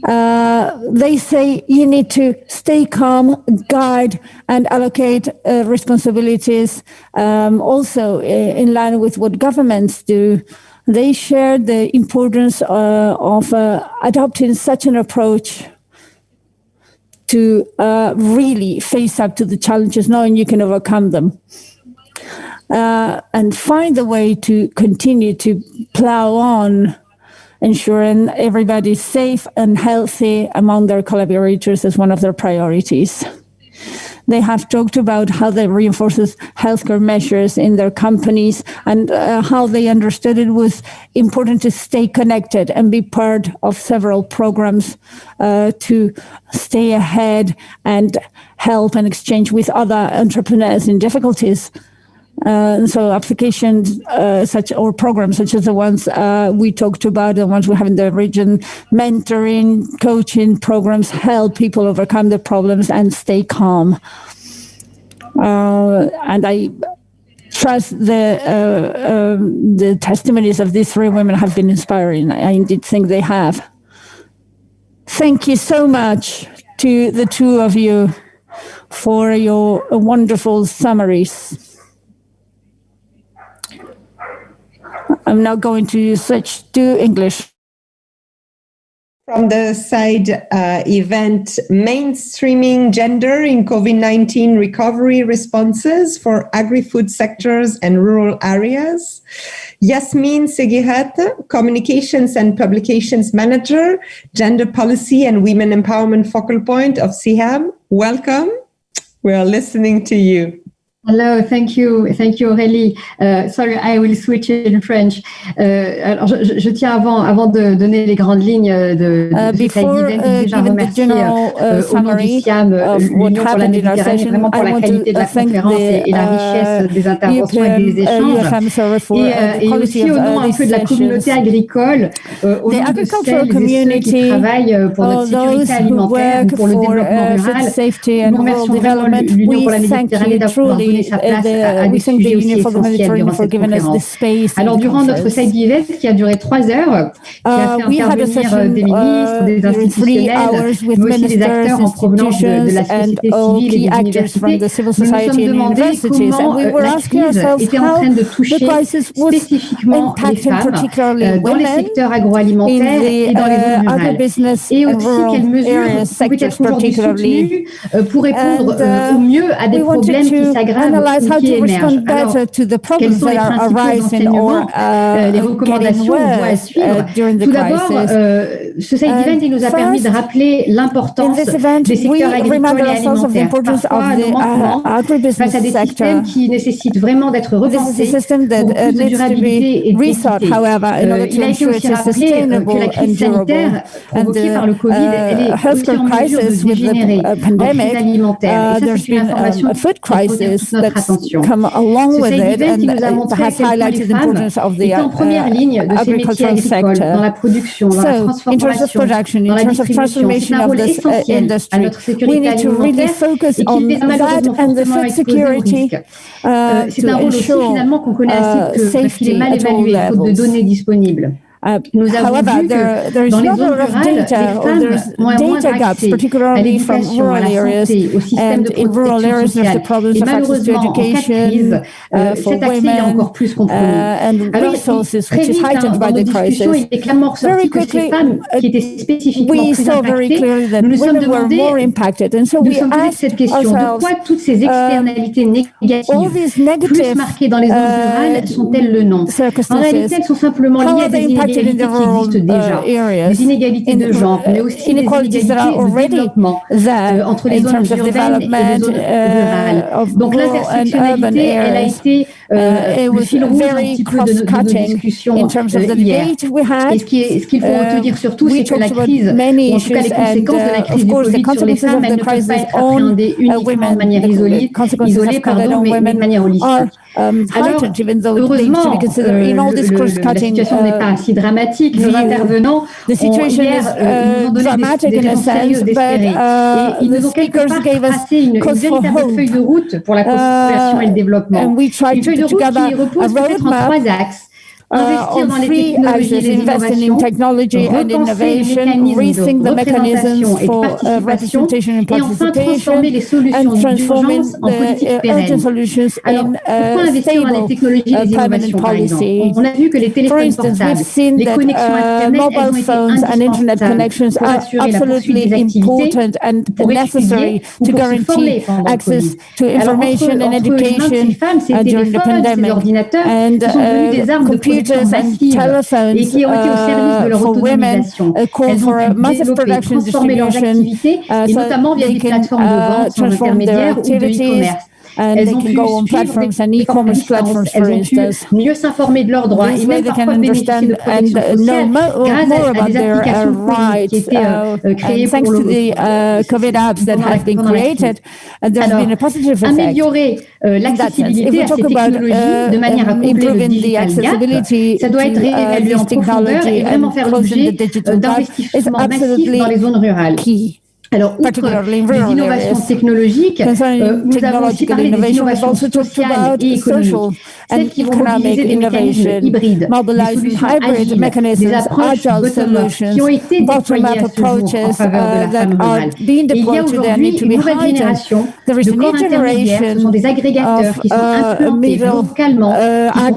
they say you need to stay calm, guide, and allocate responsibilities. Also, in line with what governments do, they share the importance of adopting such an approach to really face up to the challenges, knowing you can overcome them. And find a way to continue to plow on, ensuring everybody's safe and healthy among their collaborators as one of their priorities. They have talked about how they reinforce healthcare measures in their companies and how they understood it was important to stay connected and be part of several programs to stay ahead and help and exchange with other entrepreneurs in difficulties. So applications or programs such as the ones we talked about, the ones we have in the region, mentoring, coaching programs help people overcome their problems and stay calm. And I trust the testimonies of these 3 women have been inspiring. I indeed think they have. Thank you so much to the 2 of you for your wonderful summaries. I'm now going to switch to English. From the side event, mainstreaming gender in COVID-19 recovery responses for agri-food sectors and rural areas. Yasmin Seguiret, Communications and Publications Manager, Gender Policy and Women Empowerment Focal Point of CIHAM. Welcome. We are listening to you. Hello, thank you Aurélie. Sorry, I will switch in French. Alors, je tiens avant de donner les grandes lignes de cet event, déjà remercier au nom du CIAM, l'Union pour la Méditerranée, vraiment pour la qualité de la conférence et la richesse des interventions et des échanges. Et aussi au nom un peu de la communauté agricole, au nom de celles et ceux qui travaillent pour notre sécurité alimentaire ou pour le développement rural. Nous remercions vraiment l'Union pour la Méditerranée d'avoir donné sa place à des sujets aussi essentiels durant cette conférence. Alors, durant notre side event, qui a duré 3 heures, qui a fait intervenir des ministres, des institutionnels, mais aussi des acteurs en provenance de la société civile et des universités, nous nous sommes demandé comment la crise était en train de toucher spécifiquement les femmes dans les secteurs agroalimentaires et dans les zones rurales. Et aussi quelles mesures pouvaient être aujourd'hui soutenues pour répondre au mieux à des problèmes qui s'aggravent analyze how to respond better to the problems that are arising or getting worse during the crisis. Ce side event il nous a permis de rappeler l'importance des secteurs agricoles et alimentaires. Parfois, nos manquements face à des systèmes qui nécessitent vraiment d'être repensés pour plus de durabilité et de qualité. Il a été aussi rappelé que la crise sanitaire provoquée par le Covid, elle est aussi en mesure de dégénérer en crise alimentaire. Et ça, c'est une information qui retient toute notre attention. Ce side event, il nous a montré à quel point les femmes étaient en première ligne de ces métiers agricoles, dans la production, dans la transformation, dans la distribution. C'est un rôle essentiel à notre sécurité alimentaire et qui était malheureusement fortement exposé au risque. C'est un rôle aussi finalement qu'on connaît assez peu, parce qu'il est mal évalué, faute de données disponibles. Nous avons vu que dans les zones rurales, les femmes ont un moindre accès à l'éducation, à la santé, au système de protection sociale. Et malheureusement, en cas de crise, cet accès est encore plus compromis. Alors, très vite, dans nos discussions, il est clairement ressorti que ces femmes qui étaient spécifiquement plus impactées, nous nous sommes demandé, nous sommes posé cette question, de quoi toutes ces externalités négatives, plus marquées dans les zones rurales, sont-elles le nom? En réalité, elles sont simplement liées à des inégalités qui existent déjà, des inégalités de genre, mais aussi des inégalités de développement entre les zones urbaines et les zones rurales. Donc l'intersectionnalité, elle a été le fil rouge un petit peu de nos discussions hier. Et ce qu'il faut retenir surtout, c'est que la crise, ou en tout cas les conséquences de la crise du Covid sur les femmes, elles ne peuvent pas être appréhendées uniquement de manière isolée, mais de manière holistique. Alors, heureusement, la situation n'est pas si dramatique. Nos intervenants hier nous ont donné des raisons sérieuses d'espérer. Et ils nous ont quelque part tracé une véritable feuille de route pour la coopération et le développement. Une feuille de route qui repose peut-être en 3 axes. Investir dans les technologies et les innovations, repenser les mécanismes de représentation et de participation, et enfin transformer les solutions d'urgence en politiques pérennes. Alors, pourquoi investir dans les technologies et les innovations, par exemple? On a vu que les téléphones portables, les connexions Internet, elles ont été indispensables pour assurer la poursuite des activités, pour étudier ou pour se former pendant le Covid. Alors, entre les mains de ces femmes, ces téléphones, ces ordinateurs, qui sont devenus des armes de production massive et qui ont été au service de leur autonomisation. Elles ont pu développer, transformer leurs activités, et notamment via des plateformes de vente sans intermédiaire ou de e-commerce. Elles ont pu suivre des formes de distance, elles ont pu mieux s'informer de leurs droits et même parfois bénéficier de protection sociale grâce à des applications Covid qui étaient créées pour le COVID apps that have been created. Alors, améliorer l'accessibilité à ces technologies de manière à combler le digital gap, ça doit être réévalué en profondeur et vraiment faire l'objet d'investissements massifs dans les zones rurales. Alors, outre les innovations technologiques, nous avons aussi parlé des innovations sociales et économiques, celles qui vont mobiliser des mécanismes hybrides, des solutions agiles, des approches bottom-up qui ont été déployées à ce jour en faveur de la femme rurale. Et il y a aujourd'hui une nouvelle génération de corps intermédiaires, ce sont des agrégateurs qui sont implantés localement,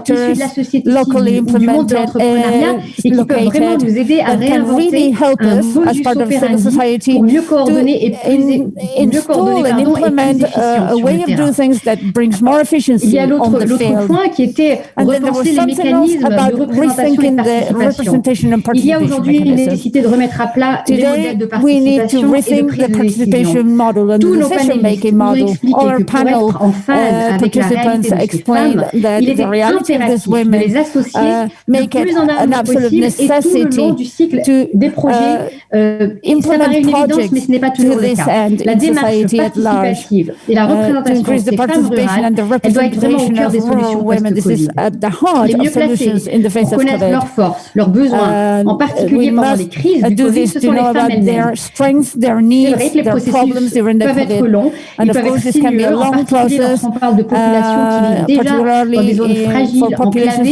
qui sont issus de la société civile ou du monde de l'entrepreneuriat et qui peuvent vraiment nous aider à réinventer un modus operandi pour mieux coordonner et mieux coordonner et plus efficient. Il y a l'autre point qui était repenser les mécanismes de représentation et de participation. Il y a aujourd'hui une nécessité de remettre à plat les modèles de participation et de prise de décision. Tous nos panélistes nous ont expliqué que pour être en phase avec la réalité de ces femmes, il était impératif de les associer le plus en amont possible et tout le long du cycle des projets. Ça paraît une évidence, mais ce n'est pas toujours le cas. La démarche participative et la représentation de ces femmes rurales, elle doit être vraiment au cœur des solutions post-Covid. Les mieux placés pour connaître leurs forces, leurs besoins, en particulier pendant les crises du Covid, ce sont les femmes elles-mêmes. C'est vrai que les processus peuvent être longs, ils peuvent être sinueux, en particulier lorsqu'on parle de populations qui vivent déjà dans des zones fragiles, enclavées,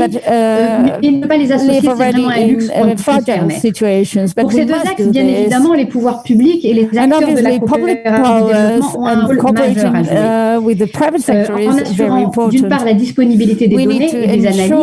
et ne pas les associer, c'est vraiment un luxe qu'on ne peut se permettre. Pour ces deux axes, bien évidemment, les pouvoirs publics et les acteurs de la coopération du développement ont un rôle majeur à jouer. En assurant d'une part la disponibilité des données et des analyses,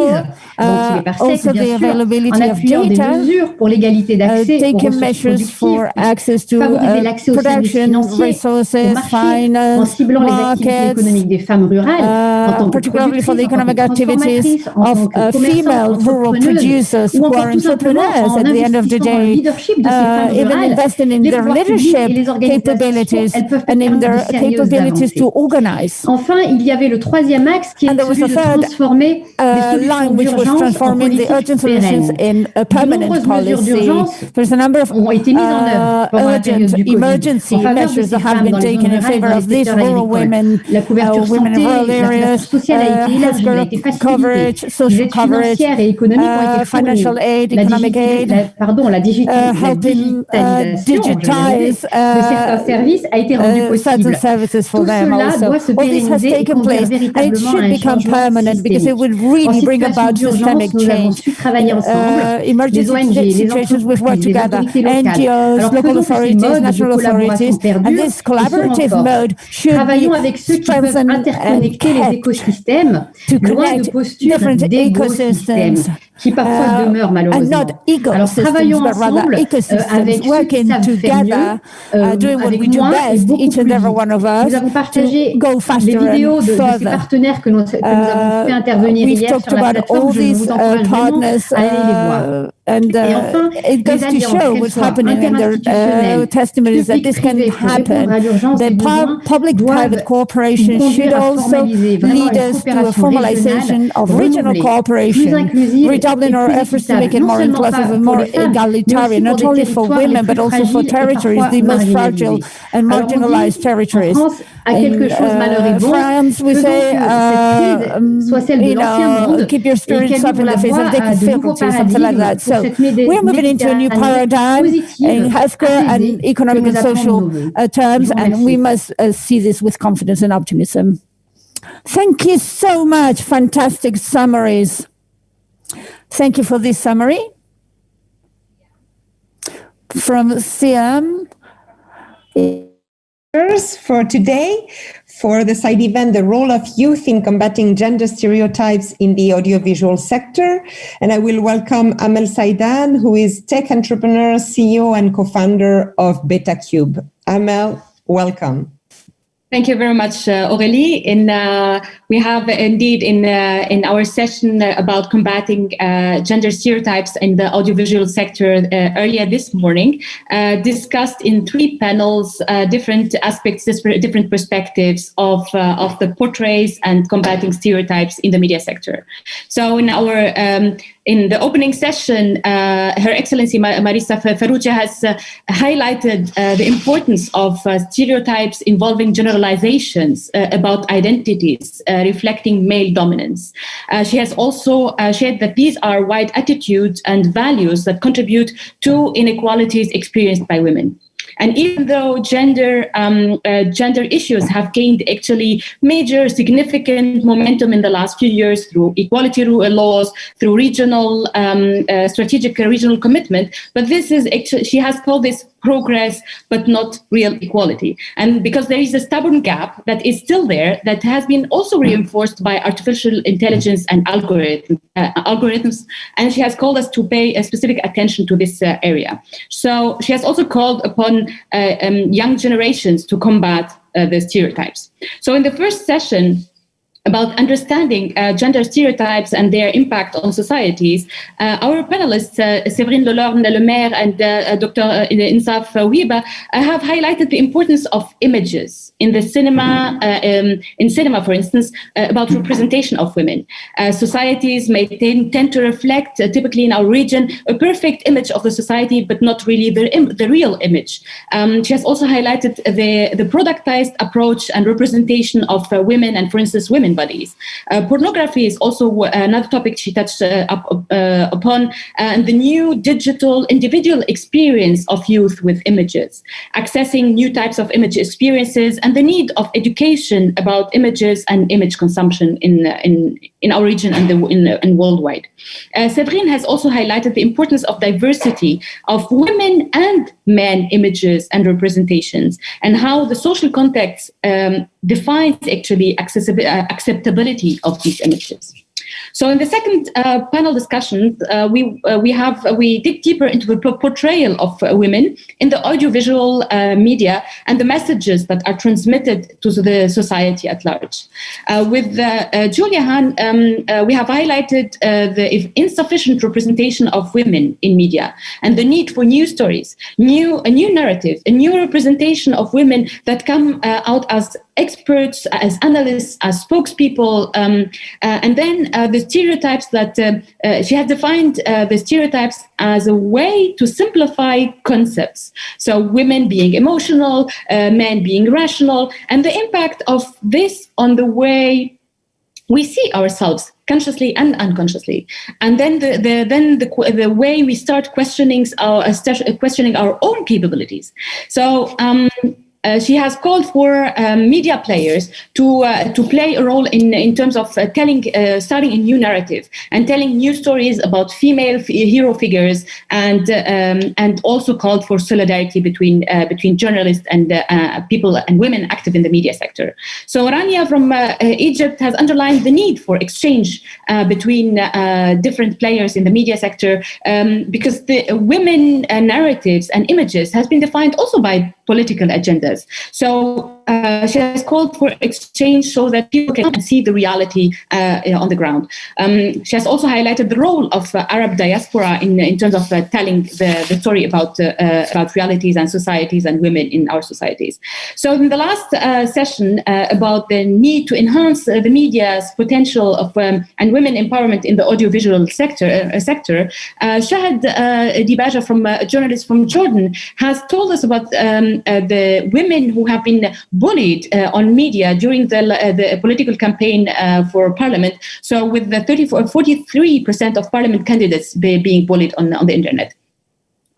donc il est par sexe, also bien the sûr, availability en of appuyant des data, mesures pour l'égalité d'accès aux taking ressources measures for productives, access to favoriser l'accès aux services production, financiers, aux resources, marchés, en finance, ciblant les activités markets, économiques des femmes rurales en tant que particularly for the productrices, en tant economic que activities transformatrices, en tant of que commerçantes, female rural entrepreneuses, producers ou who encore are tout simplement entrepreneurs en at the end of the investissant dans le day, leadership de ces femmes even rurales. investing in Les their pouvoirs publics et leadership les organisations, capabilities elles peuvent and in permettre de their sérieuses capabilities avancées. to organize. Enfin, il y avait le troisième axe qui And est there was celui a de third transformer des solutions line which was d'urgence en transforming the politiques urgent solutions pérennes. in a De permanent nombreuses mesures policy. d'urgence There's a number of ont été mises en œuvre pendant la période urgent du Covid en emergency faveur de measures ces that have femmes been dans les zones taken in rurales et favor dans les of these secteurs rural agricoles. women, La couverture women in santé, rural la areas, couverture sociale a été élargie, a été facilitée. coverage, Les social aides coverage, financières et économiques ont été fournies. financial aid, La economic aid, la helping digitalisation je vais y arriver, digitize de certains services a été rendue certain possible. services for Tout them cela also. doit se All this has pérenniser et taken conduire place, and it véritablement à should un become changement permanent because it systémique. will En really bring situation about d'urgence, systemic nous avons change. su travailler ensemble, les Emergency ONG, les situations we've worked entreprises, les together, autorités locales. NGOs, Alors local faisons que ces authorities, modes de national collaboration authorities, and perdurent this et se collaborative renforcent. mode should Travaillons be avec ceux qui peuvent strengthened and interconnecter les kept écosystèmes, to loin de connect postures different d'écosystèmes ecosystems, qui parfois demeurent and malheureusement. not Alors ecosystems, travaillons but rather ensemble ecosystems, avec ceux qui working savent faire together, mieux, doing what avec we do moins et best, beaucoup each and plus every vite. one of Nous us, avons partagé to go les faster vidéos and de ces further. partenaires que nous avons fait intervenir We've hier talked sur la about plateforme. all Je these vous encourage vraiment partners, à aller les voir. and Et enfin, it goes les to alliances, show qu'elles what's soient happening in their interinstitutionnelles, testimonies that this can publiques-privées, pour répondre happen. à l'urgence des The besoins, public-private doivent cooperation should conduire à also formaliser vraiment lead une us to a coopération formalization régionale of regional renouvelée, plus cooperation, inclusive redoubling et our plus efforts to équitable, make it non more seulement inclusive pas and pour more les femmes, mais egalitarian, aussi pour not des only for territoires les women, plus but also for fragiles et territories, parfois the most fragile marginalisés. and Alors on dit, marginalized en territories. France, à quelque chose malheur est bon, France, we faisons say, que cette crise soit celle de l'ancien monde keep your et spirits qu'elle up in ouvre la the face voie of à de nouveaux difficulty, something like paradigmes that. pour So cette we're moving into a new paradigm in healthcare and economic and social terms, and we must see this with confidence and optimism. Thank you so much. Fantastic summaries. Thank you for this summary. From CM. For today, for the side event, the role of youth in combating gender stereotypes in the audiovisual sector. And I will welcome Amel Saidan, who is tech entrepreneur, CEO, and co-founder of BetaCube. Amel, welcome. Thank you very much, Aurélie. We have indeed in our session about combating gender stereotypes in the audiovisual sector earlier this morning, discussed in 3 panels different aspects, different perspectives of the portrays and combating stereotypes in the media sector. So in the opening session, Her Excellency Marisa Farrugia has highlighted the importance of stereotypes involving generalizations about identities reflecting male dominance. She has also shared that these are wide attitudes and values that contribute to inequalities experienced by women. And even though gender issues have gained actually major significant momentum in the last few years through equality laws, through regional strategic regional commitment, but this is actually, she has called this progress, but not real equality. And because there is a stubborn gap that is still there, that has been also reinforced by artificial intelligence and algorithms, and she has called us to pay a specific attention to this area. So she has also called upon young generations to combat the stereotypes. So in the first session, about understanding gender stereotypes and their impact on societies, our panelists, Séverine Lelorme-Lemaire and Dr. Insaf Wieba, have highlighted the importance of images in the cinema, in cinema, for instance, about representation of women. Societies may tend to reflect, typically in our region, a perfect image of the society, but not really the real image. She has also highlighted the productized approach and representation of women and, for instance, women bodies. Pornography is also another topic she touched upon, and the new digital individual experience of youth with images, accessing new types of image experiences, and the need of education about images and image consumption in our region and worldwide. Séverine has also highlighted the importance of diversity of women and men images and representations, and how the social context defines actually acceptability of these images. So in the second panel discussion, we dig deeper into the portrayal of women in the audiovisual media and the messages that are transmitted to the society at large. With Julia Hahn, we have highlighted the insufficient representation of women in media and the need for new stories, a new narrative, a new representation of women that come out as experts, as analysts, as spokespeople, and then the stereotypes that she has defined the stereotypes as a way to simplify concepts. So women being emotional, men being rational, and the impact of this on the way we see ourselves consciously and unconsciously, and then the way we start questioning our own capabilities. So she has called for media players to play a role in terms of starting a new narrative and telling new stories about female hero figures, and also called for solidarity between journalists and people and women active in the media sector. So Rania from Egypt has underlined the need for exchange between different players in the media sector, because the women narratives and images has been defined also by political agendas. So she has called for exchange so that people can see the reality on the ground. She has also highlighted the role of Arab diaspora in terms of telling the story about realities and societies and women in our societies. So in the last session about the need to enhance the media's potential of and women empowerment in the audiovisual sector, Shahad Dibaja, from a journalist from Jordan, has told us about the women who have been bullied on media during the political campaign for parliament. So with the 43% of parliament candidates being bullied on the internet,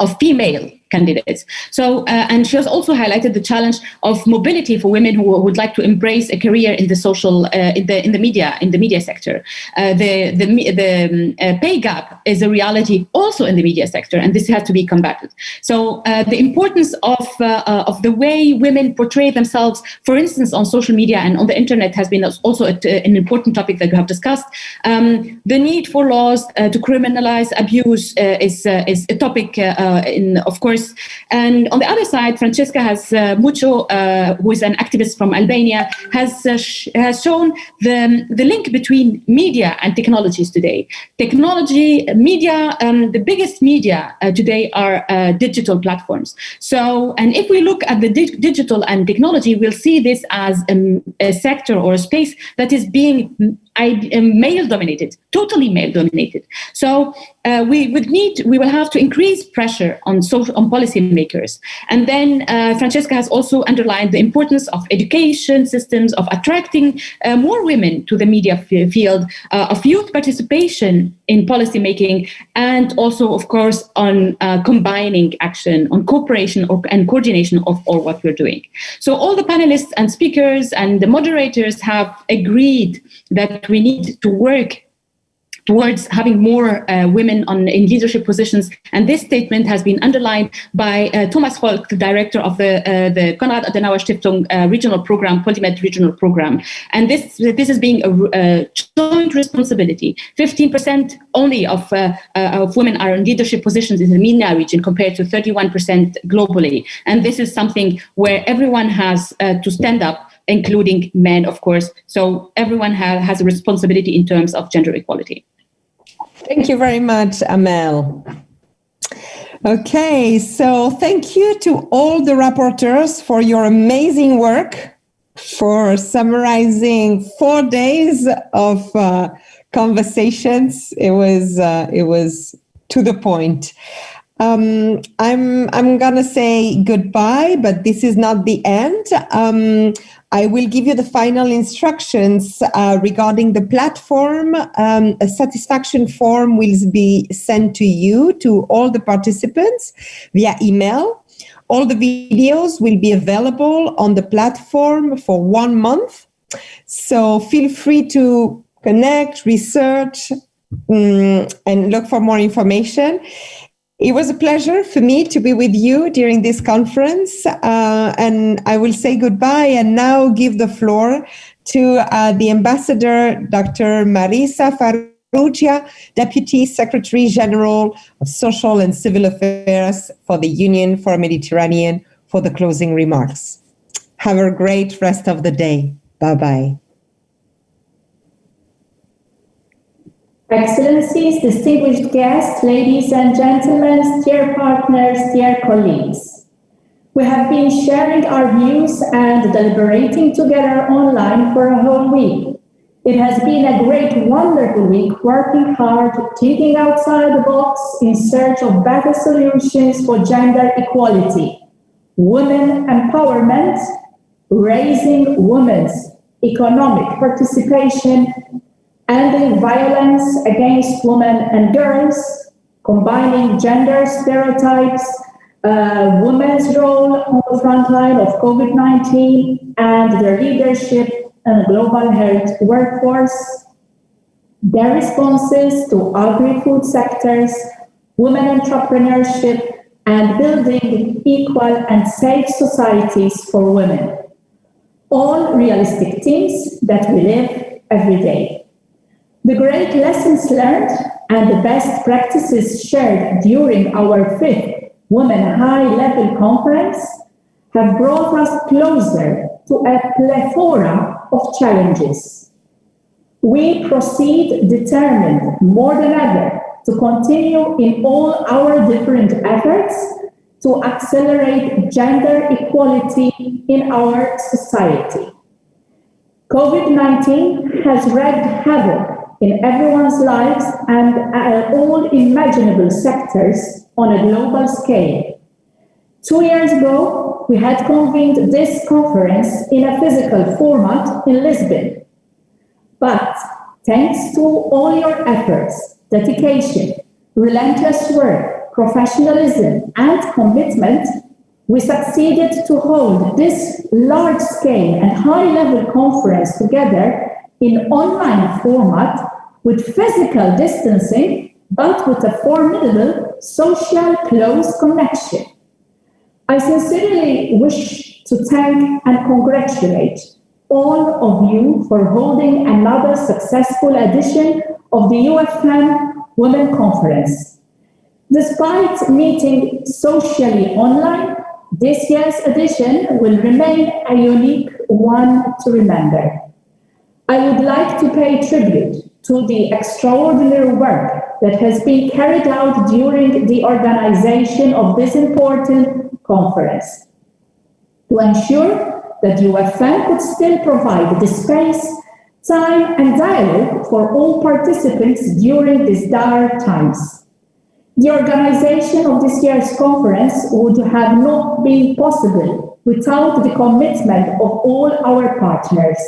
of female candidates. So, and she has also highlighted the challenge of mobility for women who would like to embrace a career in the social, in the media sector. The pay gap is a reality also in the media sector, and this has to be combated. So, the importance of the way women portray themselves, for instance, on social media and on the internet, has been also an important topic that we have discussed. The need for laws to criminalize abuse is a topic, of course. And on the other side, Francesca has Mucho, who is an activist from Albania, has shown the link between media and technologies today. Technology, media, the biggest media today are digital platforms. So, and if we look at the digital and technology, we'll see this as a sector or a space that is being male-dominated, totally male-dominated. So we will have to increase pressure on policymakers. And then Francesca has also underlined the importance of education systems, of attracting more women to the media field, of youth participation in policymaking, and also, of course, on combining action, on cooperation and coordination of all what we're doing. So all the panelists and speakers and the moderators have agreed that we need to work towards having more women in leadership positions. And this statement has been underlined by Thomas Volk, the director of the Konrad Adenauer Stiftung regional program, Polymed regional program. And this is being a joint responsibility. 15% only of women are in leadership positions in the MENA region compared to 31% globally. And this is something where everyone has to stand up, including men, of course. So everyone has a responsibility in terms of gender equality. Thank you very much, Amel. Okay, so thank you to all the rapporteurs for your amazing work, for summarizing 4 days of conversations. It was to the point. I'm gonna say goodbye, but this is not the end. I will give you the final instructions regarding the platform. A satisfaction form will be sent to you, to all the participants, via email. All the videos will be available on the platform for 1 month. So feel free to connect, research, and look for more information. It was a pleasure for me to be with you during this conference, and I will say goodbye and now give the floor to the ambassador, Dr. Marisa Farid Farrugia, Deputy Secretary General of Social and Civil Affairs for the Union for Mediterranean, for the closing remarks. Have a great rest of the day. Bye-bye. Excellencies, distinguished guests, ladies and gentlemen, dear partners, dear colleagues. We have been sharing our views and deliberating together online for a whole week. It has been a great, wonderful week, working hard, thinking outside the box in search of better solutions for gender equality, women empowerment, raising women's economic participation, ending violence against women and girls, combining gender stereotypes, women's role on the front line of COVID-19, and their leadership in the global health workforce, their responses to agri-food sectors, women entrepreneurship, and building equal and safe societies for women. All realistic themes that we live every day. The great lessons learned and the best practices shared during our 5th Women High-Level Conference have brought us closer to a plethora of challenges. We proceed determined more than ever to continue in all our different efforts to accelerate gender equality in our society. COVID-19 has wreaked havoc in everyone's lives and all imaginable sectors on a global scale. 2 years ago, we had convened this conference in a physical format in Lisbon. But thanks to all your efforts, dedication, relentless work, professionalism, and commitment, we succeeded to hold this large-scale and high-level conference together in online format with physical distancing, but with a formidable social close connection. I sincerely wish to thank and congratulate all of you for holding another successful edition of the UfM Women Conference. Despite meeting socially online, this year's edition will remain a unique one to remember. I would like to pay tribute to the extraordinary work that has been carried out during the organization of this important conference to ensure that UfM could still provide the space, time, and dialogue for all participants during these dire times. The organization of this year's conference would have not been possible without the commitment of all our partners.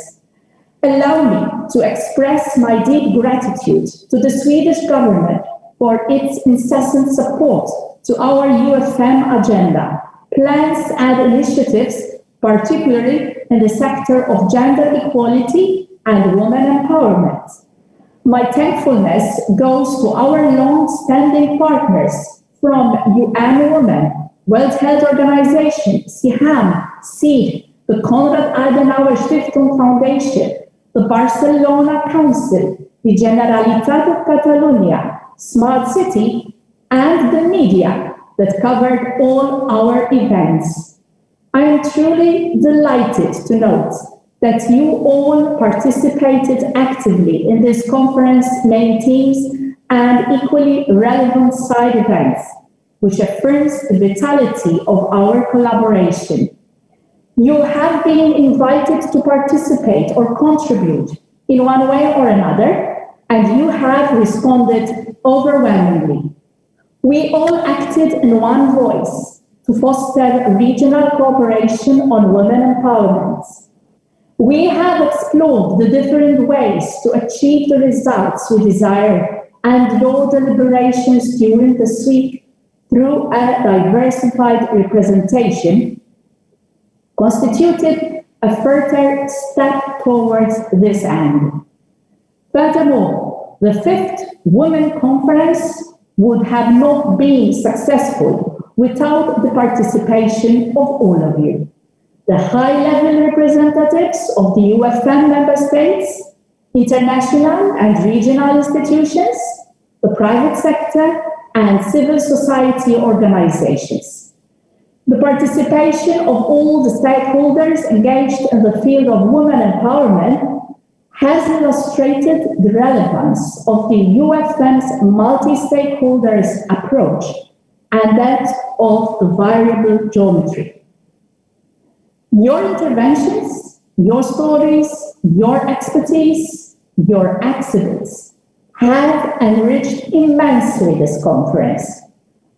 Allow me to express my deep gratitude to the Swedish government for its incessant support to our UfM agenda, plans and initiatives, particularly in the sector of gender equality and women empowerment. My thankfulness goes to our long-standing partners from UN Women, World Health Organization, SIHAM, SEED, the Konrad Adenauer Stiftung Foundation, the Barcelona Council, the Generalitat of Catalonia, Smart City, and the media that covered all our events. I am truly delighted to note that you all participated actively in this conference main themes and equally relevant side events, which affirms the vitality of our collaboration. You have been invited to participate or contribute in one way or another, and you have responded overwhelmingly. We all acted in one voice to foster regional cooperation on women empowerment. We have explored the different ways to achieve the results we desire and your deliberations during this week through a diversified representation constituted a further step towards this end. Furthermore, the 5th Women Conference would have not been successful without the participation of all of you, the high-level representatives of the UfM member states, international and regional institutions, the private sector, and civil society organizations. The participation of all the stakeholders engaged in the field of women empowerment has illustrated the relevance of the UfM's multi-stakeholders approach and that of the variable geometry. Your interventions, your stories, your expertise, your exhibits have enriched immensely this conference.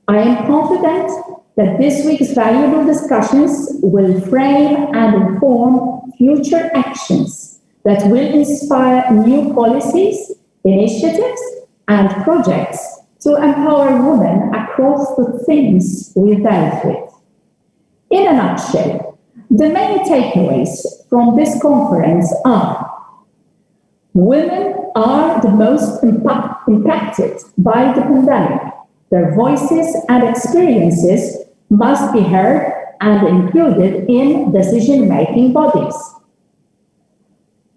I am confident that this week's valuable discussions will frame and inform future actions that will inspire new policies, initiatives, and projects to empower women across the themes we've dealt with. In a nutshell, the main takeaways from this conference are: women are the most impacted by the pandemic. Their voices and experiences must be heard and included in decision-making bodies.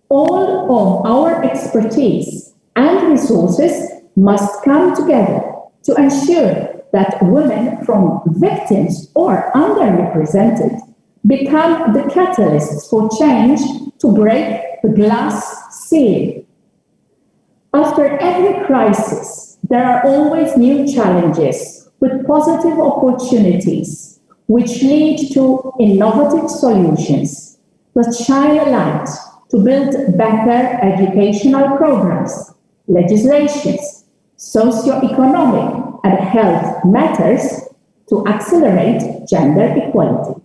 All of our expertise and resources must come together to ensure that women from victims or underrepresented become the catalysts for change to break the glass ceiling. After every crisis, there are always new challenges with positive opportunities, which lead to innovative solutions that shine a light to build better educational programs, legislations, socio-economic and health matters to accelerate gender equality.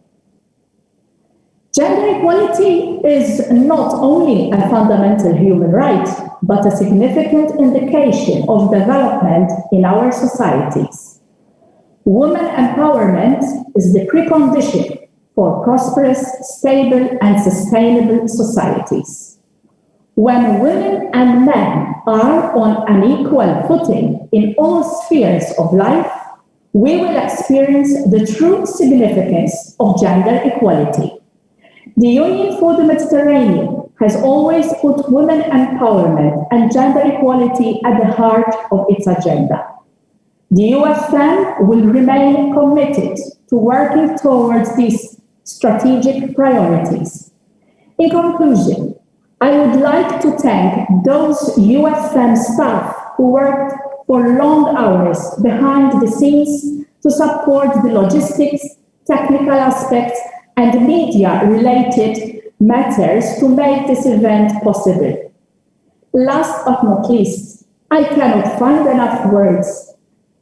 Gender equality is not only a fundamental human right, but a significant indication of development in our societies. Women empowerment is the precondition for prosperous, stable, and sustainable societies. When women and men are on an equal footing in all spheres of life, we will experience the true significance of gender equality. The Union for the Mediterranean has always put women empowerment and gender equality at the heart of its agenda. The UfM will remain committed to working towards these strategic priorities. In conclusion, I would like to thank those UfM staff who worked for long hours behind the scenes to support the logistics, technical aspects, and media-related matters to make this event possible. Last but not least, I cannot find enough words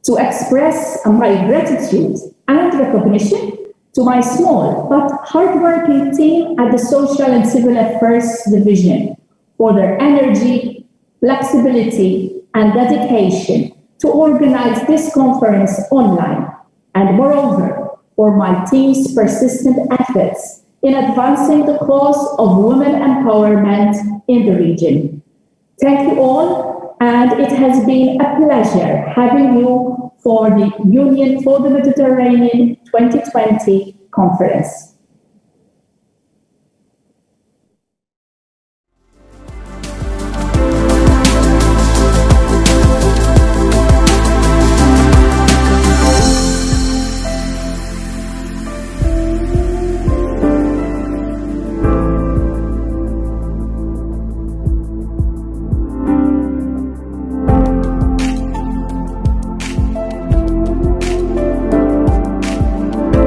to express my gratitude and recognition to my small but hardworking team at the Social and Civil Affairs Division for their energy, flexibility, and dedication to organize this conference online, and moreover, for my team's persistent efforts in advancing the cause of women empowerment in the region. Thank you all, and it has been a pleasure having you for the Union for the Mediterranean 2020 conference.